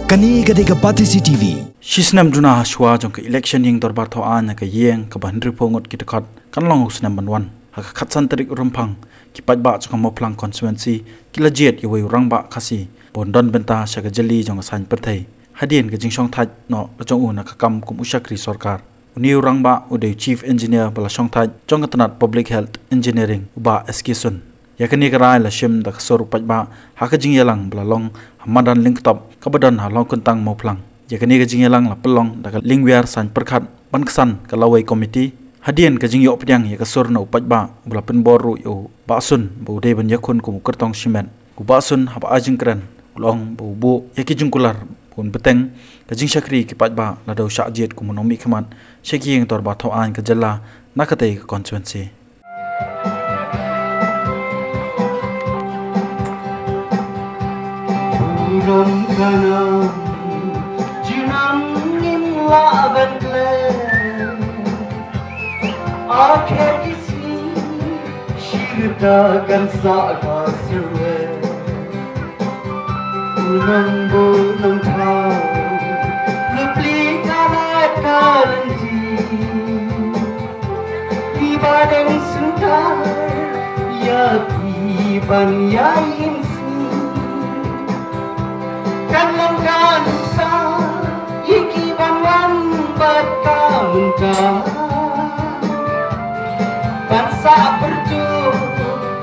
Kani gadega Pati CTV. Shisnam juna shwa jong ke election ying dorbar tho an ka yeng ka ban ripongot ki takat kan long usnam banwan ha khatsan tarik rumpang ki pajba jong mo plang constituency ki lajet yoi rangba khasi bondon benta shaga jali jong san perthai hadien ke jingshong thaj no jong una ka kam kum ushakri sarkar uniu rangba ude chief engineer bala shong thaj jong tanat public health engineering uba eskesun yakani karai la shim da soru pajba ha ka jing yalang bala long hamadan link top kabadan ha long kuntang mo plang yakani ka jing yalang la pelong da lingwiar san perkhat ban ksan ka lawai committee hadien ka jing yo pdyang ya ka sur no pajba bala pen boru yo basun bu de ban yakun ku kertong simen ku basun ha ba ajing kran long bu bu yaki jingkular kun beteng ka jing shakri ki pajba la do sha jet ku monomi khaman sheki yeng tor ba tho an ka jalla nakate ka constituency Ram kanam jinam nimla bentle akhir kisi shirta gansa kaswe unang bunang thao lupli kana karanti ibadang sundar ya iban ya Kalang kansa ikiban lambat kamunta Bansa berju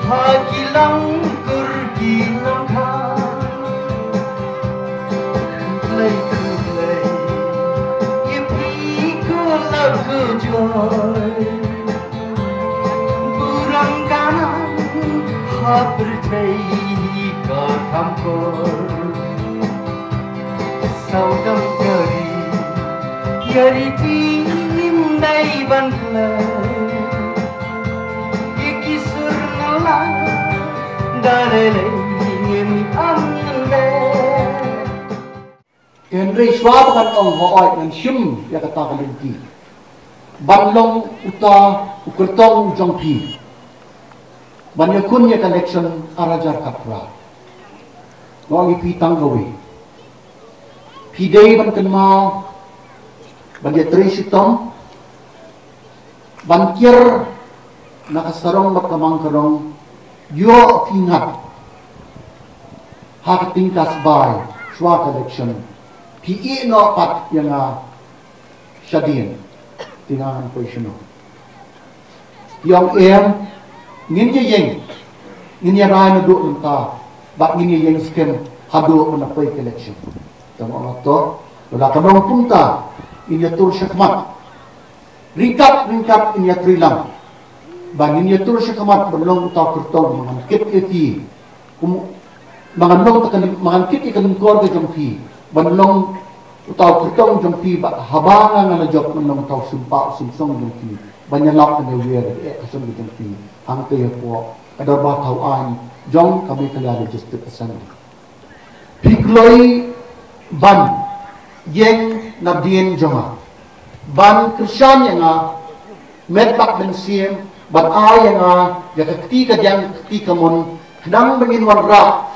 hagilang kurgilang ka Kulay ipiku lagu joy Burang kanan ha bertai ka kampur Saudam yari tim dai banla iki surnala darele ngin amle Henry Schwab kan ong hooi nan shim ya kata kalunti banlong uta ukertong jongpi banyakun ya collection arajar kapra ngongi pitang gawe Pidei ban kenma ban dia trisitom ban kir nakasarong makamang karong yo tingat hak tingkas bay shwa collection pi no pat yang shadin tingangan position yang ngin ye ngin ya rai na do nta ba ngin ye skem hado na pay collection Tama to, wala ka bang punta, inyatur siya kamat. Ringkap inya trilang. Bang inyatur siya kamat, balong utaw kertong, mangangkit iti. Mangangkit ikanong korga jang fi. Balong utaw kertong jang fi, habangan nga na job ng utaw sumpa, sumsong jang fi. Banyalak na nawir, kasong jang fi. Ang kaya po, kadar ba tawaan, jang kami kalala just asan. Pigloy, ban yeng nabdien jonga ban krisyan yang medbak bensim ban ay yang ya kakti kadyang kakti kamon kadang bangin warra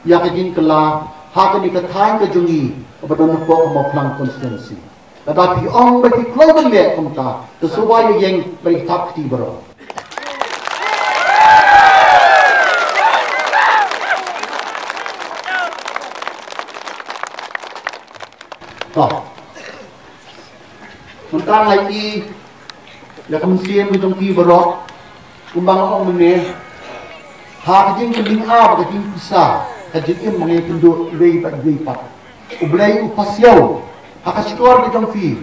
ya kagin kala hakan ikathan ka jungi abadon po mo plang constituency tetapi ong bagi global le kumta kesuway yeng bagi takti baro Mentang lagi ya kemensian bijong pi berok kumbang ong mene ha kajing kebing a kajing pisa kajing im mengai kenduk lei pat ublai upasyaw ha kasikor bijong pi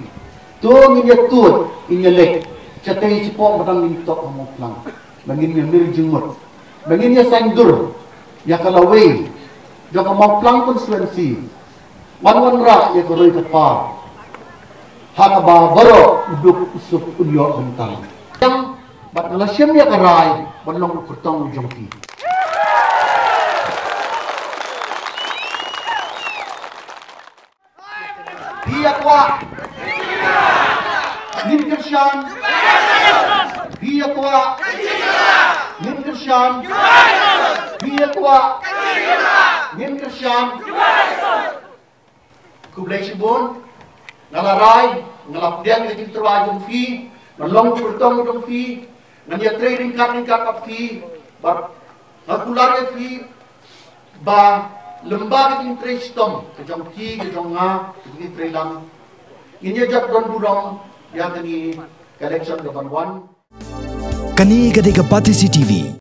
tu nginya tut inya lek chatay cipok batang mintok mo plang bangin nya mir jingmut bangin nya sangdur ya kalaway jong mo plang constituency Manwan ra ya koroy kapa hakaba baro uduk usuk udyo bentang yang bat ngalasyam ya karay banlong kurtong jongki Biyakwa Nimkershan Biyakwa Nimkershan Biyakwa Nimkershan kublai sibun, ngalarai, ngalapdian ke jinterwa jong fi, ngalong pertong jong fi, nganya trading card kap fi, bar ngakular fi, ba lembaga jing trade stom, kejong ki, kejong nga, kejong trade lang, inya jat don burong, yang kini collection ke Banwan. Kani Gadega Patisi TV.